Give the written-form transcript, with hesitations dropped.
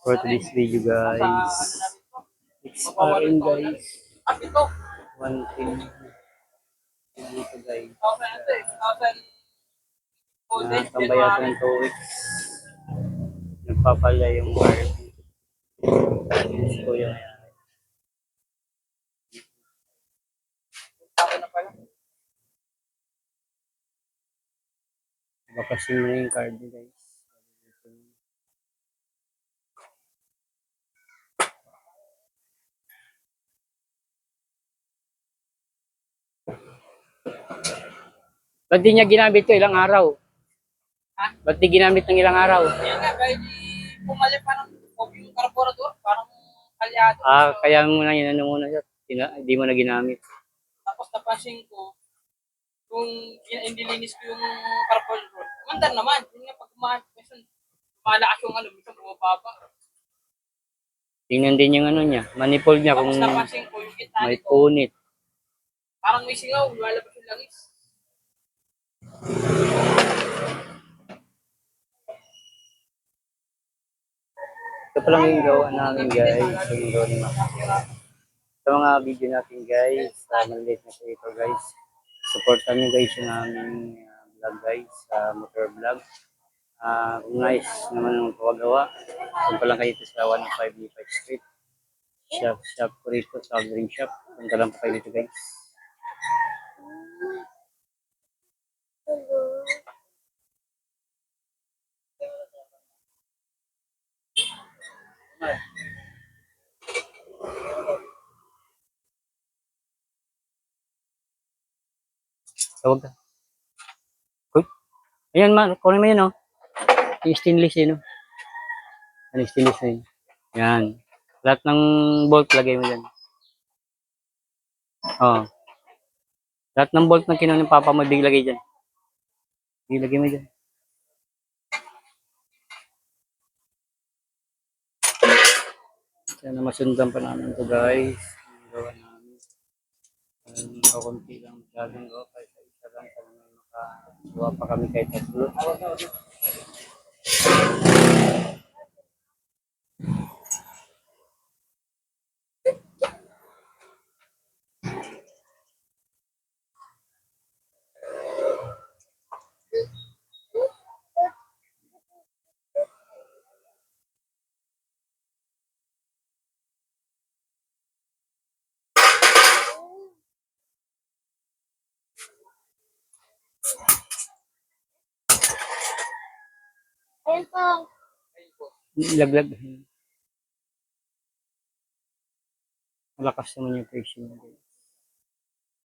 for today's video, guys. It's RN, guys. One thing dito, guys. Natambay ako ng 2 weeks. Nagpapalya yung Barbie. Gusto ko yung bakasin na yung card, guys. Ba't di niya ginamit ko ilang araw? Ha? Ba't di ginamit ng ilang araw? Yan nga, kahit pumali parang yung carburetor, parang kalyado. Kaya mo na yun, ano muna siya. Hindi mo na ginamit. Tapos napansin ko, kung hindi linis ko yung carburetor, mandar naman. Yun nga, pag malakas yung minsan bumababa. Tingnan din yung ano niya, manifold niya kung Napansin ko, yung may punit. parang may singaw, lumalabas yung langis. Ito pa lang yung gawa namin, guys. Yung gawa ni Mama. Sa mga video natin, guys, maliit na ito, guys. Supportan nyo, guys, yung aming vlog, guys, motor vlog. Kung nice naman ang paggawa, kung pa lang kayo sa 105 Levi Street. Shop ko rito sa Green Shop. Punta lang po kayo dito, guys. Tawag ka. Uy. Ayan, kunin mo yun, oh. Yung stainless yun, oh. Ano yung stainless na yun? Yan. Lahat ng bolt, lagay mo dyan. Oh. Lahat ng bolt na kinuha ng papa mo, lagay dyan. Ilagay mo dyan. Sana masundan pa namin ito, guys. Ang gawa namin. Kakunti lang masyadong gawa. Kahit isa lang, sana may makagawa pa kami kahit tatlo. Laglag. Malakas naman yung pressure mo.